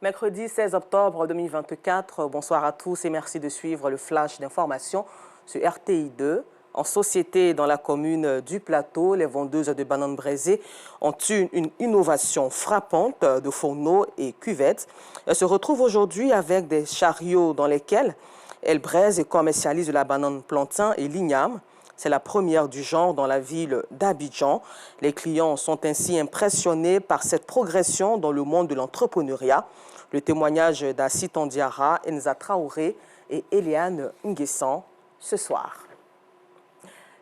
Mercredi 16 octobre 2024, bonsoir à tous et merci de suivre le flash d'information sur RTI 2. En société dans la commune du Plateau, les vendeuses de bananes braisées ont eu une innovation frappante de fourneaux et cuvettes. Elles se retrouvent aujourd'hui avec des chariots dans lesquels elles braisent et commercialisent la banane plantain et l'igname. C'est la première du genre dans la ville d'Abidjan. Les clients sont ainsi impressionnés par cette progression dans le monde de l'entrepreneuriat. Le témoignage d'Assi Tandiara, Enza Traoré et Eliane Nguessan ce soir.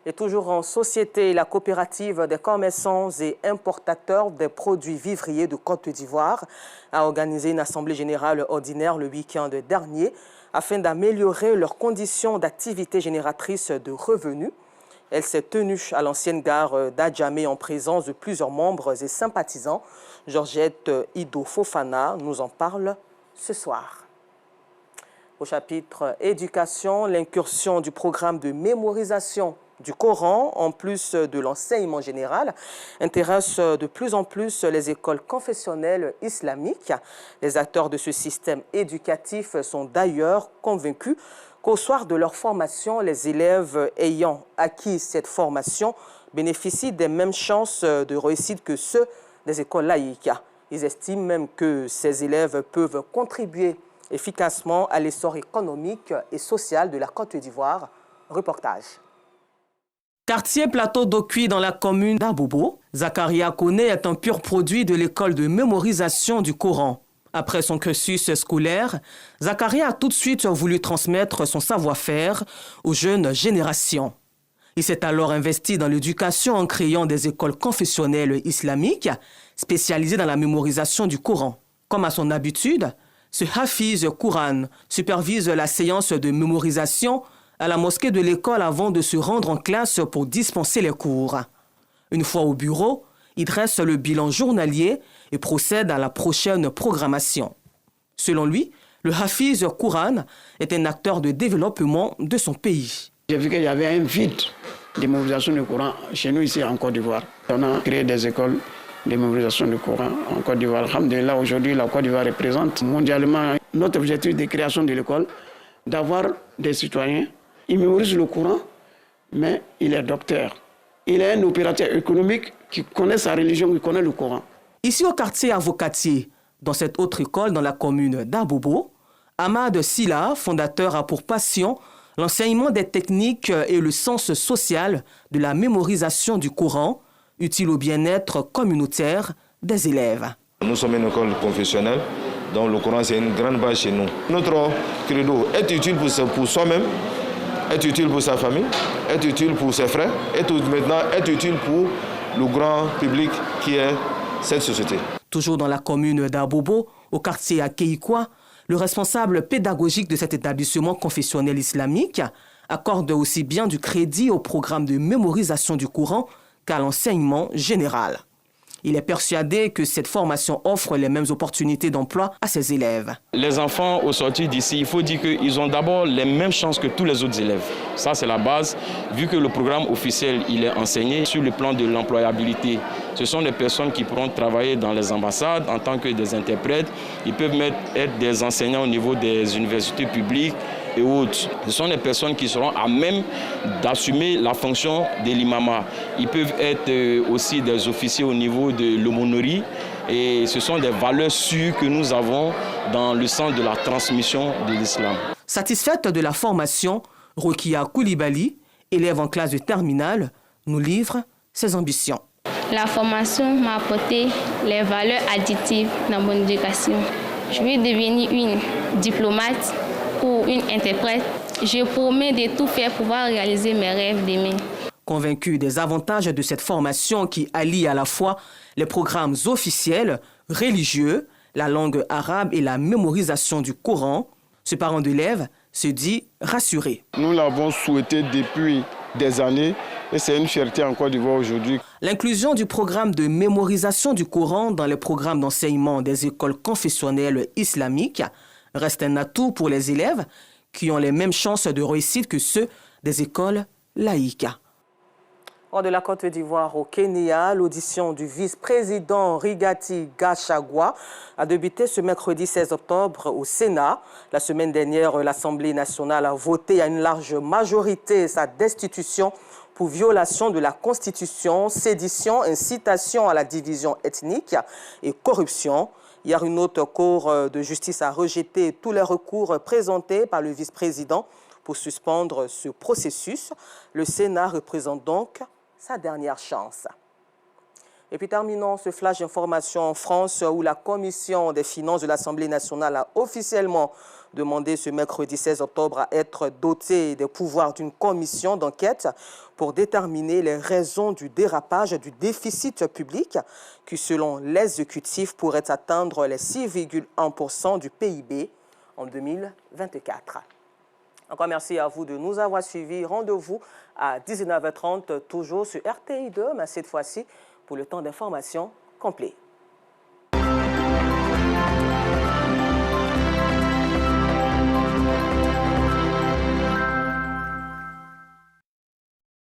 Et toujours en société, la coopérative des commerçants et importateurs des produits vivriers de Côte d'Ivoire a organisé une assemblée générale ordinaire le week-end dernier afin d'améliorer leurs conditions d'activité génératrice de revenus. Elle s'est tenue à l'ancienne gare d'Adjamé en présence de plusieurs membres et sympathisants. Georgette Ido Fofana nous en parle ce soir. Au chapitre éducation, l'incursion du programme de mémorisation du Coran, en plus de l'enseignement général, intéresse de plus en plus les écoles confessionnelles islamiques. Les acteurs de ce système éducatif sont d'ailleurs convaincus qu'au soir de leur formation, les élèves ayant acquis cette formation bénéficient des mêmes chances de réussite que ceux des écoles laïques. Ils estiment même que ces élèves peuvent contribuer efficacement à l'essor économique et social de la Côte d'Ivoire. Reportage. Quartier Plateau d'Okui dans la commune d'Abobo, Zakaria Kone est un pur produit de l'école de mémorisation du Coran. Après son cursus scolaire, Zakaria a tout de suite voulu transmettre son savoir-faire aux jeunes générations. Il s'est alors investi dans l'éducation en créant des écoles confessionnelles islamiques spécialisées dans la mémorisation du Coran. Comme à son habitude, ce Hafiz Quran supervise la séance de mémorisation à la mosquée de l'école avant de se rendre en classe pour dispenser les cours. Une fois au bureau, il dresse le bilan journalier et procède à la prochaine programmation. Selon lui, le Hafiz Quran est un acteur de développement de son pays. J'ai vu qu'il y avait un vide de mémorisation du Coran chez nous ici en Côte d'Ivoire. On a créé des écoles de mémorisation du Coran en Côte d'Ivoire. Alhamdulillah, aujourd'hui, la Côte d'Ivoire représente mondialement notre objectif de création de l'école, d'avoir des citoyens. Il mémorise le Coran, mais il est docteur. Il est un opérateur économique qui connaît sa religion, qui connaît le Coran. Ici au quartier Avocatier, dans cette autre école dans la commune d'Abobo, Ahmad Silla, fondateur, a pour passion l'enseignement des techniques et le sens social de la mémorisation du Coran, utile au bien-être communautaire des élèves. Nous sommes une école confessionnelle, donc le Coran c'est une grande base chez nous. Notre credo est utile pour soi-même, est utile pour sa famille, est utile pour ses frères, maintenant est utile pour le grand public qui est cette société. Toujours dans la commune d'Abobo, au quartier Akeikwa, le responsable pédagogique de cet établissement confessionnel islamique accorde aussi bien du crédit au programme de mémorisation du Coran qu'à l'enseignement général. Il est persuadé que cette formation offre les mêmes opportunités d'emploi à ses élèves. Les enfants au sortir d'ici, il faut dire qu'ils ont d'abord les mêmes chances que tous les autres élèves. Ça, c'est la base. Vu que le programme officiel il est enseigné sur le plan de l'employabilité, ce sont des personnes qui pourront travailler dans les ambassades en tant que des interprètes. Ils peuvent être des enseignants au niveau des universités publiques et autres. Ce sont des personnes qui seront à même d'assumer la fonction de l'imama. Ils peuvent être aussi des officiers au niveau de l'aumônerie et ce sont des valeurs sûres que nous avons dans le sens de la transmission de l'islam. Satisfaite de la formation, Rokia Koulibaly, élève en classe de terminale, nous livre ses ambitions. La formation m'a apporté les valeurs additives dans mon éducation. Je veux devenir une diplomate ou une interprète. Je promets de tout faire pour pouvoir réaliser mes rêves demain. Convaincu des avantages de cette formation qui allie à la fois les programmes officiels, religieux, la langue arabe et la mémorisation du Coran, ce parent d'élève se dit rassuré. Nous l'avons souhaité depuis des années et c'est une fierté en Côte d'Ivoire aujourd'hui. L'inclusion du programme de mémorisation du Coran dans les programmes d'enseignement des écoles confessionnelles islamiques reste un atout pour les élèves qui ont les mêmes chances de réussite que ceux des écoles laïques. Hors de la Côte d'Ivoire au Kenya, l'audition du vice-président Rigathi Gachagua a débuté ce mercredi 16 octobre au Sénat. La semaine dernière, l'Assemblée nationale a voté à une large majorité sa destitution pour violation de la Constitution, sédition, incitation à la division ethnique et corruption. Hier, une haute cour de justice a rejeté tous les recours présentés par le vice-président pour suspendre ce processus. Le Sénat représente donc sa dernière chance. Et puis terminons ce flash d'information en France où la Commission des finances de l'Assemblée nationale a officiellement demandé ce mercredi 16 octobre à être dotée des pouvoirs d'une commission d'enquête pour déterminer les raisons du dérapage du déficit public qui, selon l'exécutif, pourrait atteindre les 6,1% du PIB en 2024. Encore merci à vous de nous avoir suivis. Rendez-vous à 19h30, toujours sur RTI2, mais cette fois-ci pour le temps d'information complet.